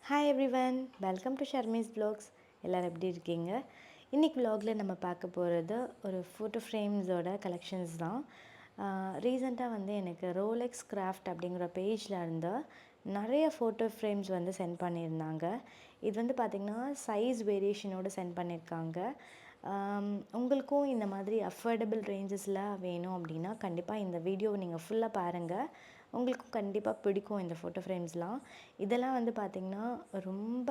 Hi everyone, welcome to Sharmi's vlogs. எல்லோரும் எப்படி இருக்கீங்க? இன்றைக்கி வ்ளாகில் நம்ம பார்க்க போகிறது ஒரு ஃபோட்டோ ஃப்ரேம்ஸோட கலெக்ஷன்ஸ் தான். ரீசெண்டாக வந்து எனக்கு ரோலெக்ஸ் கிராஃப்ட் அப்படிங்கிற பேஜில் இருந்து நிறைய ஃபோட்டோ ஃப்ரேம்ஸ் வந்து சென்ட் பண்ணியிருந்தாங்க. இது வந்து பார்த்திங்கன்னா சைஸ் வேரியேஷனோடு சென்ட் பண்ணியிருக்காங்க. உங்களுக்கும் இந்த மாதிரி அஃபோர்டபுள் ரேஞ்சஸில் வேணும் அப்படின்னா கண்டிப்பாக இந்த வீடியோவை நீங்கள் ஃபுல்லாக பாருங்கள். உங்களுக்கும் கண்டிப்பாக பிடிக்கும் இந்த ஃபோட்டோ ஃப்ரேம்ஸ்லாம். இதெல்லாம் வந்து பார்த்திங்கன்னா ரொம்ப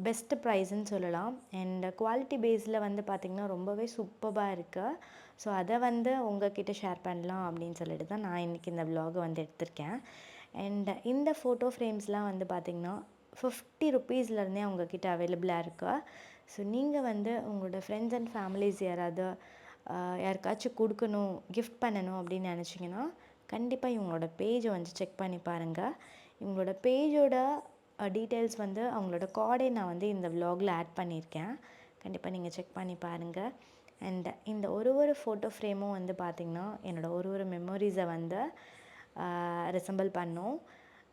பெஸ்ட்டு ப்ரைஸுன்னு சொல்லலாம். அண்ட் குவாலிட்டி பேஸில் வந்து பார்த்திங்கன்னா ரொம்பவே சூப்பராக இருக்குது. ஸோ அதை வந்து உங்கள்கிட்ட ஷேர் பண்ணலாம் அப்படின்னு சொல்லிட்டு தான் நான் இன்றைக்கி இந்த வ்ளாகை வந்து எடுத்திருக்கேன். அண்ட் இந்த ஃபோட்டோ ஃப்ரேம்ஸ்லாம் வந்து பார்த்திங்கன்னா 50 ருப்பீஸ்லேருந்தே உங்கள்கிட்ட அவைலபிளாக இருக்குது. ஸோ நீங்கள் வந்து உங்களோட ஃப்ரெண்ட்ஸ் அண்ட் ஃபேமிலிஸ் யாருக்காச்சும் கொடுக்கணும், கிஃப்ட் பண்ணணும் அப்படின்னு நினச்சிங்கன்னா கண்டிப்பாக இவங்களோட பேஜை வந்து செக் பண்ணி பாருங்கள். இவங்களோட பேஜோட டீட்டெயில்ஸ் வந்து அவங்களோட கார்டை நான் வந்து இந்த வ்ளாகில் ஆட் பண்ணியிருக்கேன். கண்டிப்பாக நீங்கள் செக் பண்ணி பாருங்கள். அண்ட் இந்த ஒரு ஃபோட்டோ ஃப்ரேமும் வந்து பார்த்திங்கன்னா என்னோடய ஒரு மெமரிஸை வந்து ரெசம்பிள் பண்ணும்.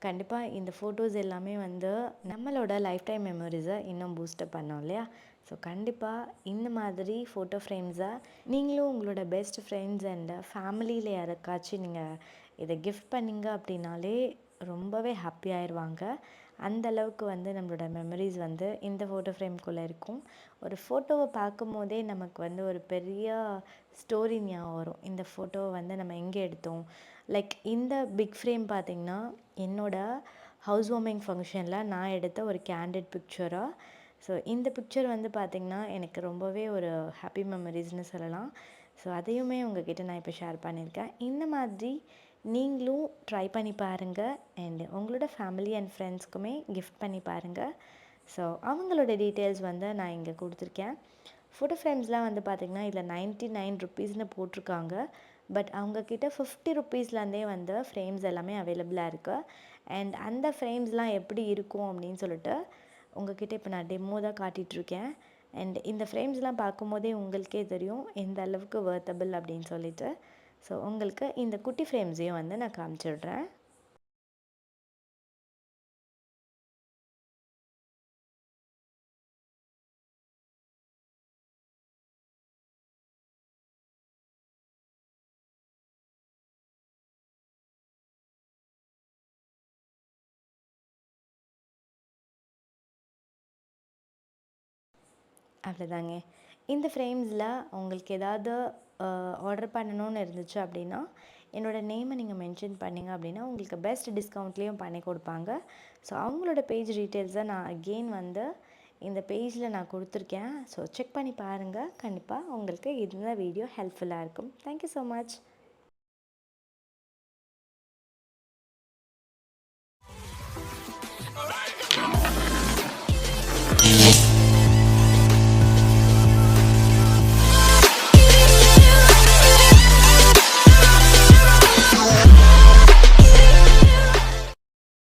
கண்டிப்பாக இந்த ஃபோட்டோஸ் எல்லாமே வந்து நம்மளோட லைஃப் டைம் மெமரிஸை இன்னும் பூஸ்டப் பண்ணோம் இல்லையா? ஸோ கண்டிப்பாக இந்த மாதிரி ஃபோட்டோ ஃப்ரேம்ஸை நீங்களும் உங்களோட பெஸ்ட் ஃப்ரெண்ட்ஸ் அண்ட் ஃபேமிலியில் யாருக்காச்சும் நீங்கள் இதை கிஃப்ட் பண்ணிங்க அப்படின்னாலே ரொம்பவே ஹாப்பி ஆயிடுவாங்க. அந்தளவுக்கு வந்து நம்மளோட மெமரிஸ் வந்து இந்த ஃபோட்டோ ஃப்ரேம்குள்ளே இருக்கும். ஒரு ஃபோட்டோவை பார்க்கும் போதே நமக்கு வந்து ஒரு பெரிய ஸ்டோரி ஞாபகம் வரும். இந்த ஃபோட்டோவை வந்து நம்ம எங்கே எடுத்தோம். லைக் இந்த பிக் ஃப்ரேம் பார்த்திங்கன்னா என்னோடய ஹவுஸ் வார்மிங் ஃபங்க்ஷனில் நான் எடுத்த ஒரு கேண்டிட் பிக்சராக. ஸோ இந்த பிக்சர் வந்து பார்த்திங்கன்னா எனக்கு ரொம்பவே ஒரு ஹாப்பி மெமரிஸ்னு சொல்லலாம். ஸோ அதையுமே உங்ககிட்ட நான் இப்போ ஷேர் பண்ணியிருக்கேன். இந்த மாதிரி நீங்களும் ட்ரை பண்ணி பாருங்கள். அண்ட் உங்களோட ஃபேமிலி அண்ட் ஃப்ரெண்ட்ஸ்க்குமே கிஃப்ட் பண்ணி பாருங்கள். ஸோ அவங்களோட டீட்டெயில்ஸ் வந்து நான் இங்கே கொடுத்துருக்கேன். ஃபோட்டோ ஃப்ரேம்ஸ்லாம் வந்து பார்த்திங்கன்னா இதில் 99 ருப்பீஸ்னு போட்டிருக்காங்க. பட் அவங்கக்கிட்ட 50 ருப்பீஸ்லேருந்தே வந்து ஃப்ரேம்ஸ் எல்லாமே அவைலபிளாக இருக்குது. அண்ட் அந்த ஃப்ரேம்ஸ்லாம் எப்படி இருக்கும் அப்படின்னு சொல்லிட்டு உங்கள்கிட்ட இப்போ நான் டெமோ தான் காட்டிகிட்ருக்கேன். அண்ட் இந்த ஃப்ரேம்ஸ்லாம் பார்க்கும்போதே உங்களுக்கே தெரியும் எந்த அளவுக்கு வர்த்தபிள் அப்படின்னு சொல்லிட்டு. ஸோ உங்களுக்கு இந்த குட்டி ஃப்ரேம்ஸையும் வந்து நான் காமிச்சிடுறேன். அவ்வளோதாங்க. இந்த ஃப்ரேம்ஸில் உங்களுக்கு ஏதாவது ஆர்டர் பண்ணணும்னு இருந்துச்சு அப்படின்னா என்னோடய நேமை நீங்கள் மென்ஷன் பண்ணிங்க அப்படின்னா உங்களுக்கு பெஸ்ட் டிஸ்கவுண்ட்லேயும் பண்ணி கொடுப்பாங்க. ஸோ அவங்களோட பேஜ் டீட்டெயில்ஸை நான் அகெயின் வந்து இந்த பேஜில் நான் கொடுத்துருக்கேன். ஸோ செக் பண்ணி பாருங்கள். கண்டிப்பாக உங்களுக்கு இந்த வீடியோ ஹெல்ப்ஃபுல்லாக இருக்கும். Thank you so much.